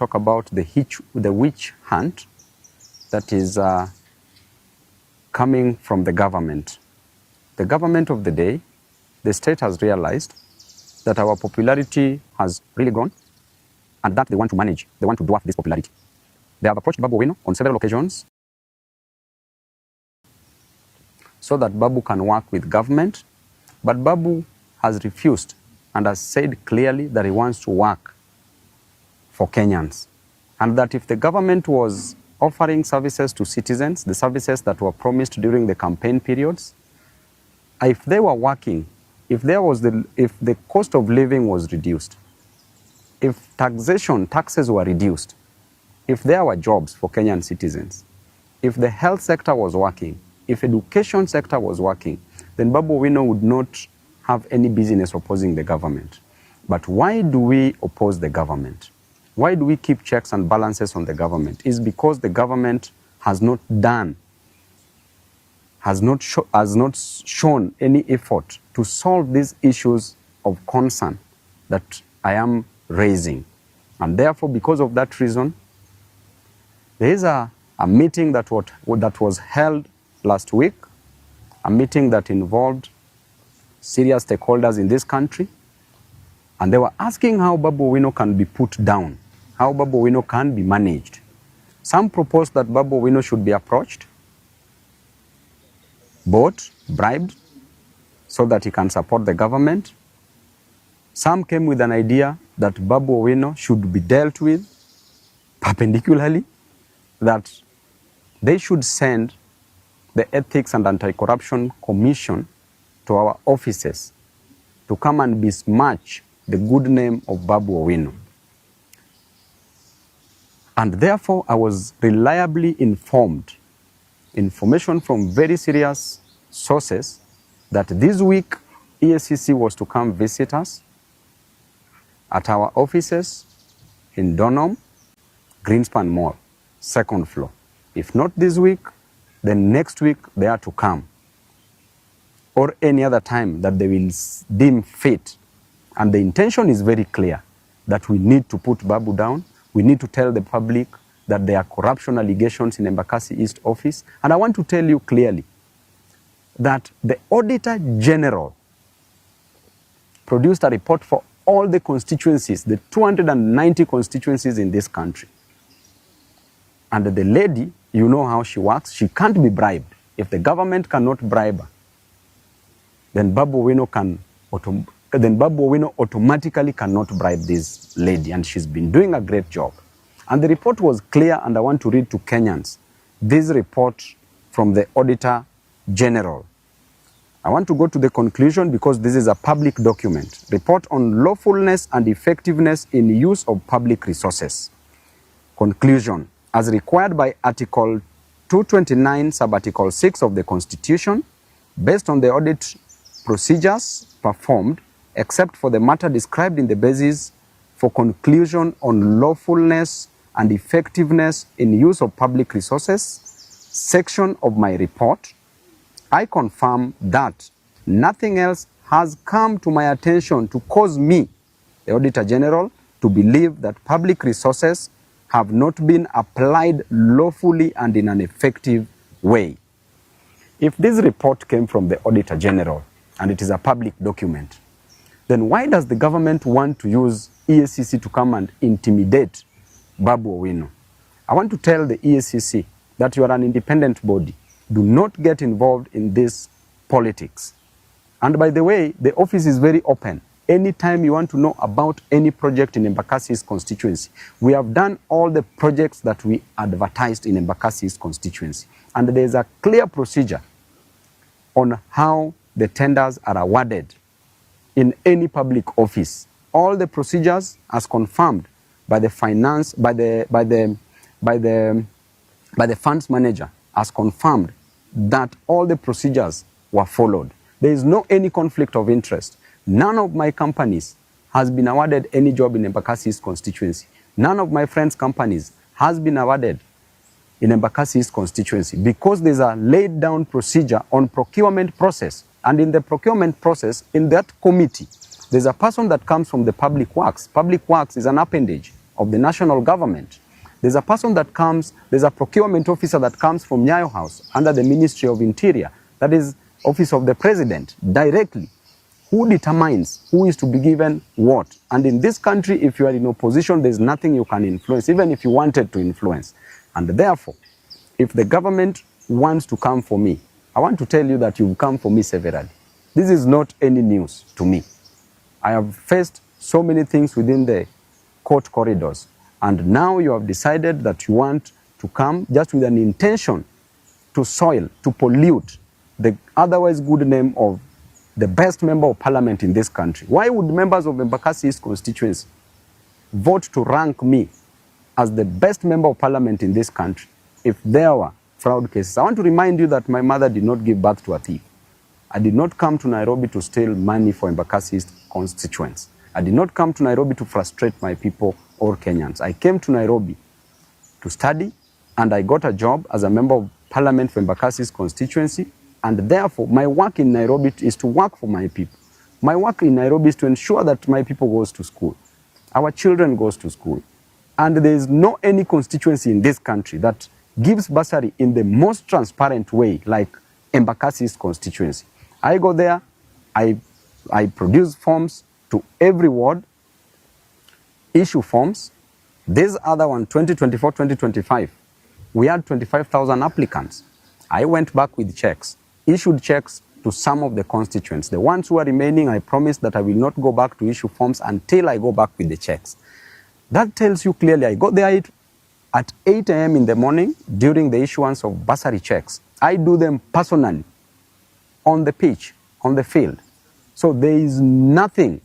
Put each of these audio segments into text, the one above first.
talk about the witch hunt that is coming from the government. The government of the day, the state has realized that our popularity has really grown and that they want to manage, they want to dwarf this popularity. They have approached BABU OWINO on several occasions so that BABU can work with government, but BABU has refused and has said clearly that he wants to work for Kenyans, and that if the government was offering services to citizens, the services that were promised during the campaign periods, if they were working, if the cost of living was reduced, if taxes were reduced, if there were jobs for Kenyan citizens, if the health sector was working, if education sector was working, then BABU OWINO would not have any business opposing the government. But why do we oppose the government? Why do we keep checks and balances on the government? It's because the government has not shown any effort to solve these issues of concern that I am raising. And therefore, because of that reason, there is a meeting that was held last week, a meeting that involved serious stakeholders in this country, and they were asking how BABU OWINO can be put down, how BABU OWINO can be managed. Some proposed that BABU OWINO should be approached, bought, bribed, so that he can support the government. Some came with an idea that BABU OWINO should be dealt with perpendicularly, that they should send the Ethics and Anti-Corruption Commission to our offices to come and besmirch the good name of BABU OWINO. And therefore, I was reliably informed, information from very serious sources, that this week AICC was to come visit us at our offices in Donholm, Greenspan Mall, 2nd floor. If not this week, then next week they are to come, or any other time that they will deem fit. And the intention is very clear, that we need to put BABU down. We need to tell the public that there are corruption allegations in Embakasi East office. And I want to tell you clearly that the Auditor General produced a report for all the constituencies, the 290 constituencies in this country. And the lady, you know how she works, she can't be bribed. If the government cannot bribe her, then BABU OWINO automatically cannot bribe this lady, and she's been doing a great job. And the report was clear, and I want to read to Kenyans this report from the Auditor General. I want to go to the conclusion because this is a public document. Report on lawfulness and effectiveness in use of public resources. Conclusion. As required by Article 229, Sub-Article 6 of the Constitution, based on the audit procedures performed, except for the matter described in the basis for conclusion on lawfulness and effectiveness in use of public resources section of my report, I confirm that nothing else has come to my attention to cause me, the Auditor General, to believe that public resources have not been applied lawfully and in an effective way. If this report came from the Auditor General and it is a public document, then why does the government want to use AICC to come and intimidate BABU OWINO? I want to tell the AICC that you are an independent body. Do not get involved in this politics. And by the way, the office is very open. Anytime you want to know about any project in Embakasi's constituency, we have done all the projects that we advertised in Embakasi's constituency. And there is a clear procedure on how the tenders are awarded in any public office. All the procedures as confirmed by the funds manager, as confirmed that all the procedures were followed. There is no any conflict of interest. None of my companies has been awarded any job in Embakasi's constituency. None of my friends' companies has been awarded in Embakasi's constituency because there's a laid down procedure on procurement process. And in the procurement process, in that committee, there's a person that comes from the public works. Public works is an appendage of the national government. There's a person that comes, there's a procurement officer that comes from Nyayo House under the Ministry of Interior, that is Office of the President, directly, who determines who is to be given what. And in this country, if you are in opposition, there's nothing you can influence, even if you wanted to influence. And therefore, if the government wants to come for me, I want to tell you that you've come for me severally. This is not any news to me. I have faced so many things within the court corridors, and now you have decided that you want to come just with an intention to soil, to pollute the otherwise good name of the best member of parliament in this country. Why would members of Embakasi East constituency vote to rank me as the best member of parliament in this country if there were fraud cases? I want to remind you that my mother did not give birth to a thief. I did not come to Nairobi to steal money for Embakasi East constituents. I did not come to Nairobi to frustrate my people or Kenyans. I came to Nairobi to study, and I got a job as a member of parliament for Embakasi East constituency, and therefore my work in Nairobi is to work for my people. My work in Nairobi is to ensure that my people goes to school, our children goes to school, and there is no any constituency in this country that gives bursary in the most transparent way like Embakasi East constituency. I go there, I produce forms to every ward, issue forms. This other one, 2024-2025, we had 25,000 applicants. I went back with checks, issued checks to some of the constituents. The ones who are remaining, I promised that I will not go back to issue forms until I go back with the checks. That tells you clearly, I got there at 8 a.m. in the morning during the issuance of bursary checks. I do them personally, on the pitch, on the field. So there is nothing.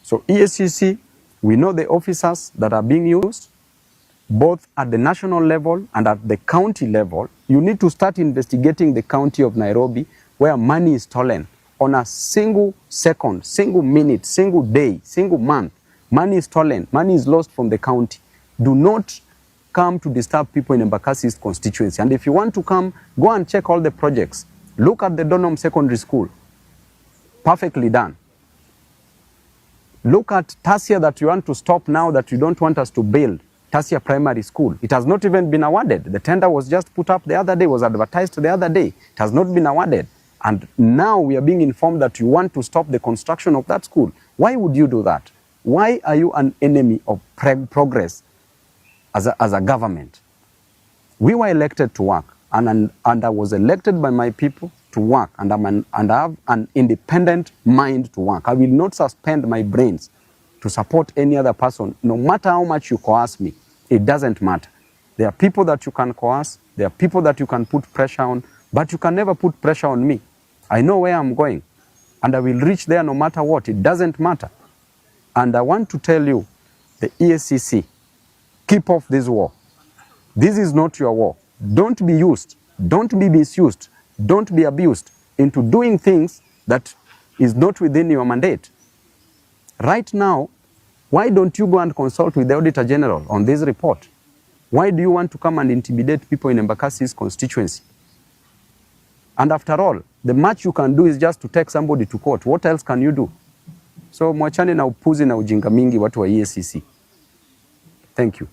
So AICC, we know the officers that are being used, both at the national level and at the county level. You need to start investigating the county of Nairobi where money is stolen on a single second, single minute, single day, single month. Money is stolen, money is lost from the county. Do not come to disturb people in Embakasi East constituency. And if you want to come, go and check all the projects. Look at the Donholm Secondary School. Perfectly done. Look at Tasia that you want to stop now that you don't want us to build. Tasia Primary School. It has not even been awarded. The tender was just put up the other day, was advertised the other day. It has not been awarded. And now we are being informed that you want to stop the construction of that school. Why would you do that? Why are you an enemy of progress as a government? We were elected to work. And I was elected by my people to work, and I have an independent mind to work. I will not suspend my brains to support any other person, no matter how much you coerce me. It doesn't matter. There are people that you can coerce, there are people that you can put pressure on, but you can never put pressure on me. I know where I'm going, and I will reach there no matter what. It doesn't matter. And I want to tell you, the AICC, keep off this war. This is not your war. Don't be used, don't be misused, don't be abused into doing things that is not within your mandate. Right now, why don't you go and consult with the Auditor General on this report? Why do you want to come and intimidate people in Embakasi's constituency? And after all, the much you can do is just to take somebody to court. What else can you do? So mwachane na upuzi na ujinga mingi watu wa AICC. Thank you.